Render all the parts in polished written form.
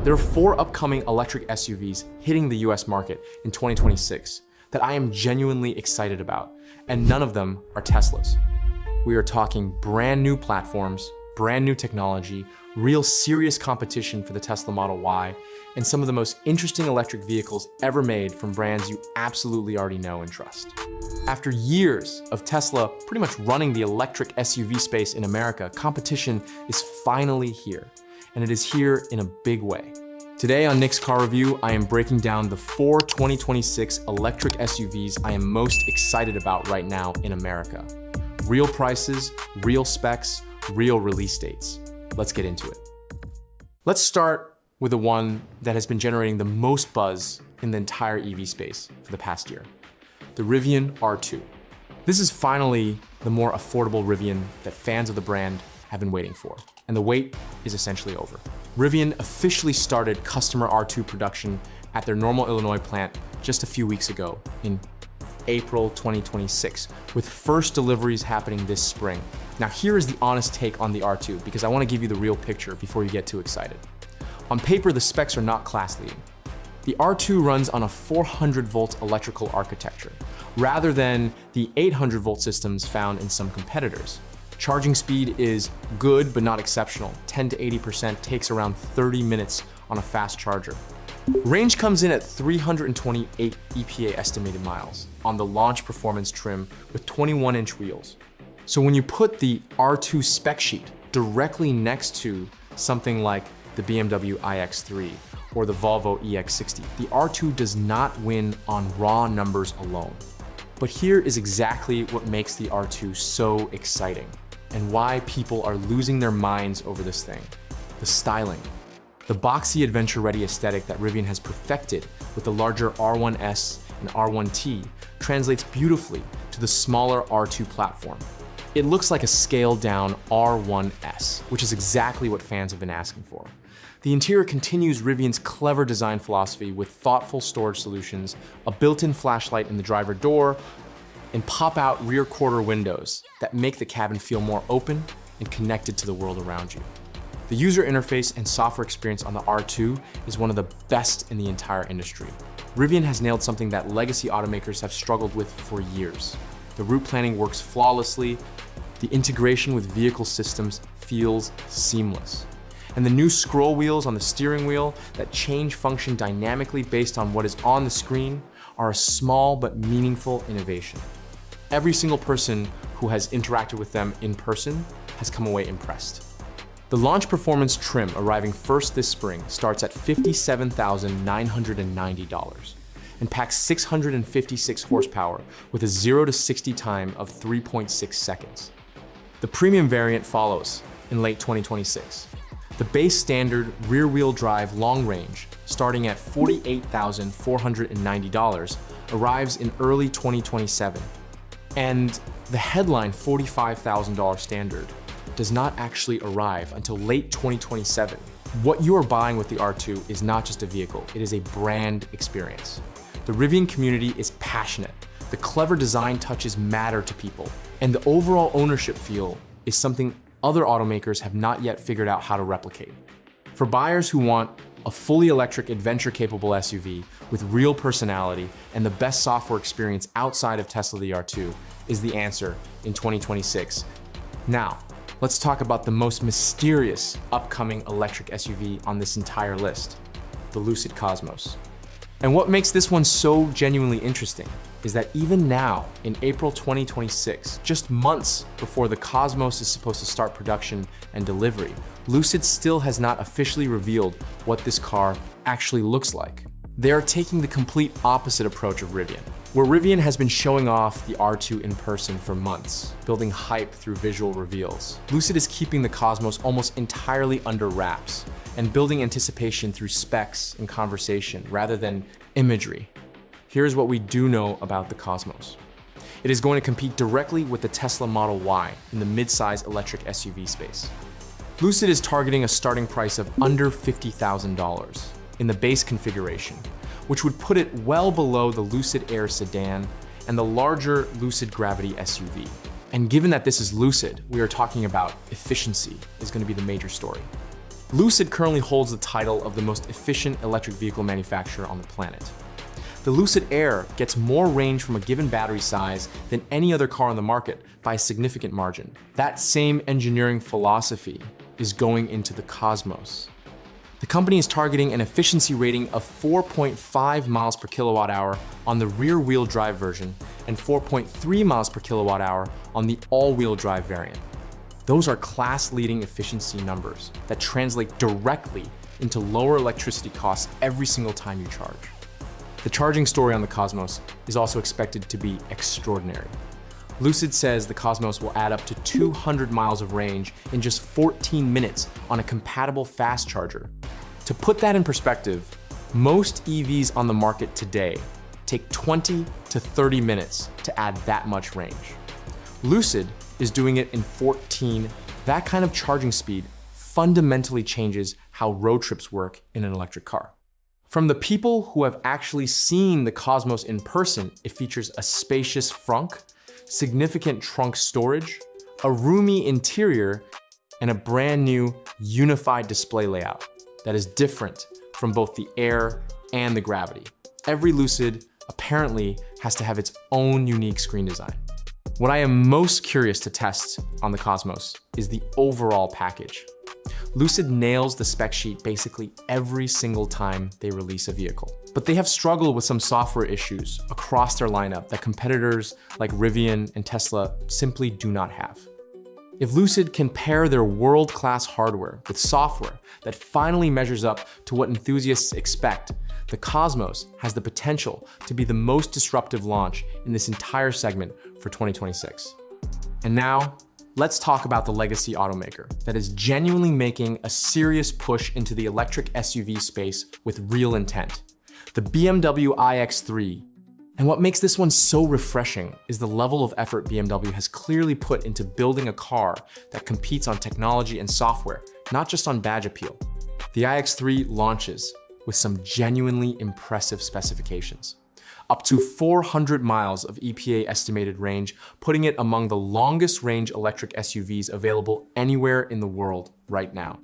There are 4 upcoming electric SUVs hitting the US market in 2026 that I am genuinely excited about, and none of them are Teslas. We are talking brand new platforms, brand new technology, real serious competition for the Tesla Model Y, and some of the most interesting electric vehicles ever made from brands you absolutely already know and trust. After years of Tesla pretty much running the electric SUV space in America, competition is finally here, and it is here in a big way. Today on Nick's Car Review, I am breaking down the 4 2026 electric SUVs I am most excited about right now in America. Real prices, real specs, real release dates. Let's get into it. Let's start with the one that has been generating the most buzz in the entire EV space for the past year, the Rivian R2. This is finally the more affordable Rivian that fans of the brand have been waiting for, and the wait is essentially over. Rivian officially started customer R2 production at their Normal, Illinois plant just a few weeks ago in April 2026, with first deliveries happening this spring. Now here is the honest take on the R2, because I want to give you the real picture before you get too excited. On paper, the specs are not class-leading. The R2 runs on a 400-volt electrical architecture, rather than the 800-volt systems found in some competitors. Charging speed is good, but not exceptional. 10 to 80% takes around 30 minutes on a fast charger. Range comes in at 328 EPA estimated miles on the launch performance trim with 21-inch wheels. So when you put the R2 spec sheet directly next to something like the BMW iX3 or the Volvo EX60, the R2 does not win on raw numbers alone. But here is exactly what makes the R2 so exciting and why people are losing their minds over this thing: the styling. The boxy adventure-ready aesthetic that Rivian has perfected with the larger R1S and R1T translates beautifully to the smaller R2 platform. It looks like a scaled-down R1S, which is exactly what fans have been asking for. The interior continues Rivian's clever design philosophy with thoughtful storage solutions, a built-in flashlight in the driver door, and pop-out rear quarter windows that make the cabin feel more open and connected to the world around you. The user interface and software experience on the R2 is one of the best in the entire industry. Rivian has nailed something that legacy automakers have struggled with for years. The route planning works flawlessly, the integration with vehicle systems feels seamless. And the new scroll wheels on the steering wheel that change function dynamically based on what is on the screen are a small but meaningful innovation. Every single person who has interacted with them in person has come away impressed. The launch performance trim arriving first this spring starts at $57,990 and packs 656 horsepower with a 0 to 60 time of 3.6 seconds. The premium variant follows in late 2026. The base standard rear-wheel drive long range, starting at $48,490, arrives in early 2027. And the headline $45,000 standard does not actually arrive until late 2027. What you are buying with the R2 is not just a vehicle, it is a brand experience. The Rivian community is passionate. The clever design touches matter to people, and the overall ownership feel is something other automakers have not yet figured out how to replicate. For buyers who want a fully electric adventure-capable SUV with real personality and the best software experience outside of Tesla, the R2 is the answer in 2026. Now, let's talk about the most mysterious upcoming electric SUV on this entire list, the Lucid Cosmos. And what makes this one so genuinely interesting is that even now, in April 2026, just months before the Cosmos is supposed to start production and delivery, Lucid still has not officially revealed what this car actually looks like. They are taking the complete opposite approach of Rivian. Where Rivian has been showing off the R2 in person for months, building hype through visual reveals, Lucid is keeping the Cosmos almost entirely under wraps and building anticipation through specs and conversation rather than imagery. Here's what we do know about the Cosmos. It is going to compete directly with the Tesla Model Y in the mid-size electric SUV space. Lucid is targeting a starting price of under $50,000 in the base configuration, which would put it well below the Lucid Air sedan and the larger Lucid Gravity SUV. And given that this is Lucid, we are talking about efficiency is going to be the major story. Lucid currently holds the title of the most efficient electric vehicle manufacturer on the planet. The Lucid Air gets more range from a given battery size than any other car on the market by a significant margin. That same engineering philosophy is going into the Cosmos. The company is targeting an efficiency rating of 4.5 miles per kilowatt hour on the rear-wheel drive version and 4.3 miles per kilowatt hour on the all-wheel drive variant. Those are class-leading efficiency numbers that translate directly into lower electricity costs every single time you charge. The charging story on the Cosmos is also expected to be extraordinary. Lucid says the Cosmos will add up to 200 miles of range in just 14 minutes on a compatible fast charger. To put that in perspective, most EVs on the market today take 20 to 30 minutes to add that much range. Lucid is doing it in 14. That kind of charging speed fundamentally changes how road trips work in an electric car. From the people who have actually seen the Cosmos in person, it features a spacious frunk, significant trunk storage, a roomy interior, and a brand new unified display layout that is different from both the Air and the Gravity. Every Lucid apparently has to have its own unique screen design. What I am most curious to test on the Cosmos is the overall package. Lucid nails the spec sheet basically every single time they release a vehicle. But they have struggled with some software issues across their lineup that competitors like Rivian and Tesla simply do not have. If Lucid can pair their world-class hardware with software that finally measures up to what enthusiasts expect, the Cosmos has the potential to be the most disruptive launch in this entire segment for 2026. And now, let's talk about the legacy automaker that is genuinely making a serious push into the electric SUV space with real intent, the BMW iX3. And what makes this one so refreshing is the level of effort BMW has clearly put into building a car that competes on technology and software, not just on badge appeal. The iX3 launches with some genuinely impressive specifications. Up to 400 miles of EPA estimated range, putting it among the longest range electric SUVs available anywhere in the world right now.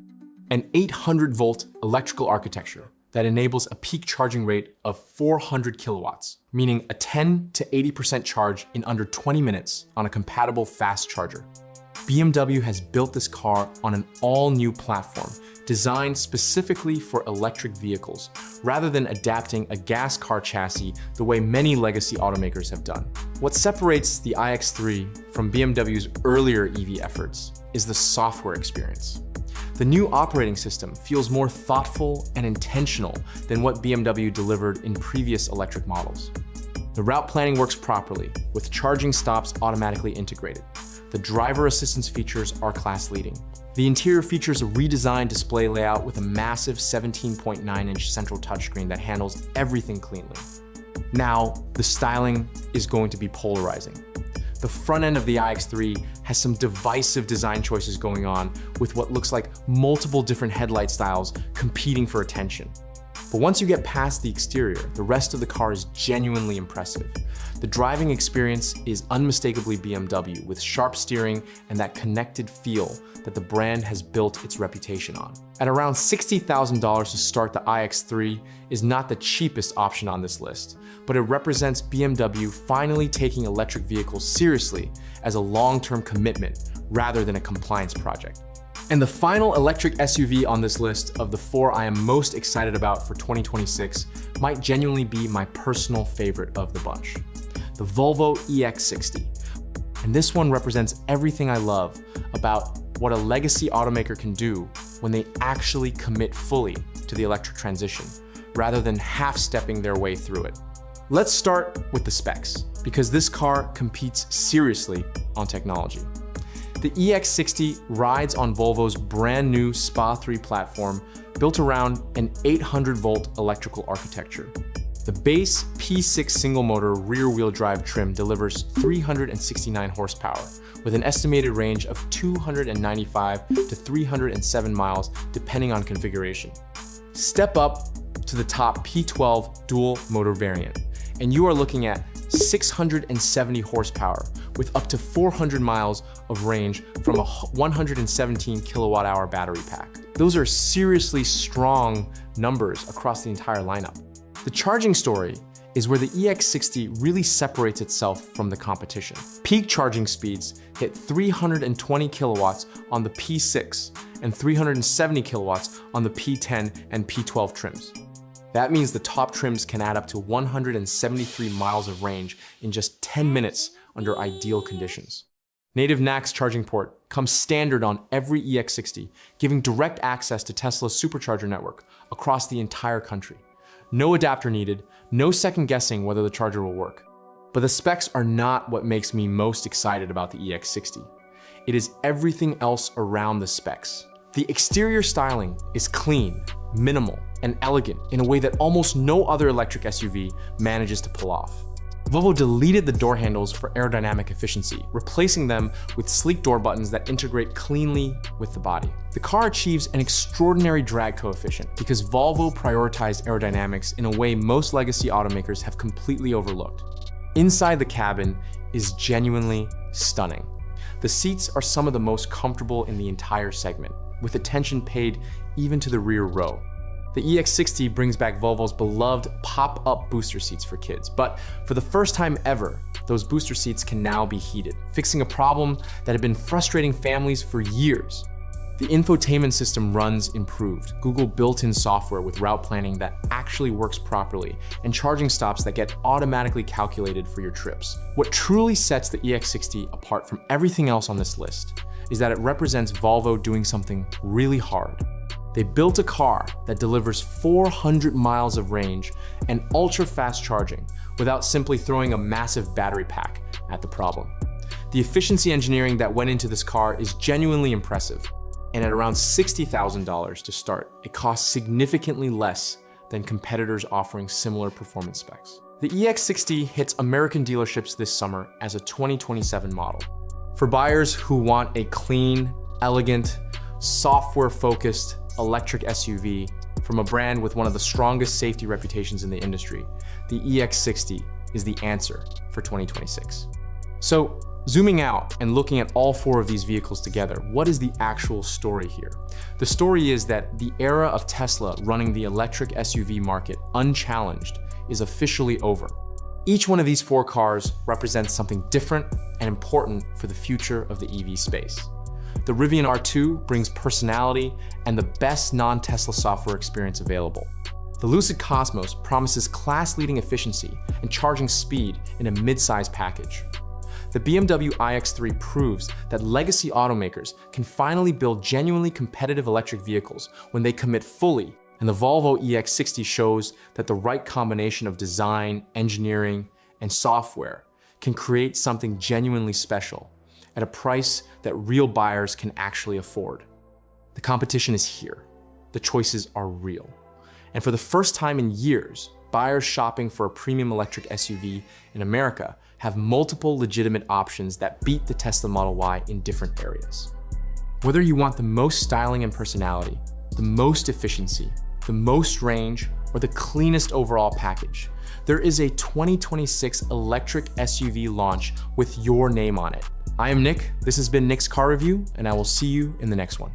An 800-volt electrical architecture that enables a peak charging rate of 400 kilowatts, meaning a 10 to 80% charge in under 20 minutes on a compatible fast charger. BMW has built this car on an all-new platform designed specifically for electric vehicles, rather than adapting a gas car chassis the way many legacy automakers have done. What separates the iX3 from BMW's earlier EV efforts is the software experience. The new operating system feels more thoughtful and intentional than what BMW delivered in previous electric models. The route planning works properly, with charging stops automatically integrated. The driver assistance features are class-leading. The interior features a redesigned display layout with a massive 17.9-inch central touchscreen that handles everything cleanly. Now, the styling is going to be polarizing. The front end of the iX3 has some divisive design choices going on, with what looks like multiple different headlight styles competing for attention. But once you get past the exterior, the rest of the car is genuinely impressive. The driving experience is unmistakably BMW, with sharp steering and that connected feel that the brand has built its reputation on. At around $60,000 to start, the iX3 is not the cheapest option on this list, but it represents BMW finally taking electric vehicles seriously as a long-term commitment rather than a compliance project. And the final electric SUV on this list of the four I am most excited about for 2026 might genuinely be my personal favorite of the bunch, the Volvo EX60. And this one represents everything I love about what a legacy automaker can do when they actually commit fully to the electric transition, rather than half-stepping their way through it. Let's start with the specs, because this car competes seriously on technology. The EX60 rides on Volvo's brand new SPA 3 platform built around an 800-volt electrical architecture. The base P6 single-motor rear-wheel drive trim delivers 369 horsepower, with an estimated range of 295 to 307 miles depending on configuration. Step up to the top P12 dual-motor variant, and you are looking at 670 horsepower with up to 400 miles of range from a 117 kilowatt-hour battery pack. Those are seriously strong numbers across the entire lineup. The charging story is where the EX60 really separates itself from the competition. Peak charging speeds hit 320 kilowatts on the P6 and 370 kilowatts on the P10 and P12 trims. That means the top trims can add up to 173 miles of range in just 10 minutes under ideal conditions. Native NACS charging port comes standard on every EX60, giving direct access to Tesla's supercharger network across the entire country. No adapter needed, no second guessing whether the charger will work. But the specs are not what makes me most excited about the EX60. It is everything else around the specs. The exterior styling is clean, minimal, and elegant in a way that almost no other electric SUV manages to pull off. Volvo deleted the door handles for aerodynamic efficiency, replacing them with sleek door buttons that integrate cleanly with the body. The car achieves an extraordinary drag coefficient because Volvo prioritized aerodynamics in a way most legacy automakers have completely overlooked. Inside the cabin is genuinely stunning. The seats are some of the most comfortable in the entire segment, with attention paid even to the rear row. The EX60 brings back Volvo's beloved pop-up booster seats for kids, but for the first time ever, those booster seats can now be heated, fixing a problem that had been frustrating families for years. The infotainment system runs improved, Google built-in software with route planning that actually works properly, and charging stops that get automatically calculated for your trips. What truly sets the EX60 apart from everything else on this list is that it represents Volvo doing something really hard. They built a car that delivers 400 miles of range and ultra-fast charging without simply throwing a massive battery pack at the problem. The efficiency engineering that went into this car is genuinely impressive, and at around $60,000 to start, it costs significantly less than competitors offering similar performance specs. The EX60 hits American dealerships this summer as a 2027 model. For buyers who want a clean, elegant, software-focused electric SUV from a brand with one of the strongest safety reputations in the industry, the EX60 is the answer for 2026. So, zooming out and looking at all four of these vehicles together, what is the actual story here? The story is that the era of Tesla running the electric SUV market unchallenged is officially over. Each one of these four cars represents something different and important for the future of the EV space. The Rivian R2 brings personality and the best non-Tesla software experience available. The Lucid Cosmos promises class-leading efficiency and charging speed in a mid-size package. The BMW iX3 proves that legacy automakers can finally build genuinely competitive electric vehicles when they commit fully, and the Volvo EX60 shows that the right combination of design, engineering, and software can create something genuinely special at a price that real buyers can actually afford. The competition is here. The choices are real. And for the first time in years, buyers shopping for a premium electric SUV in America have multiple legitimate options that beat the Tesla Model Y in different areas. Whether you want the most styling and personality, the most efficiency, the most range, or the cleanest overall package, there is a 2026 electric SUV launch with your name on it. I am Nick, this has been Nick's Car Review, and I will see you in the next one.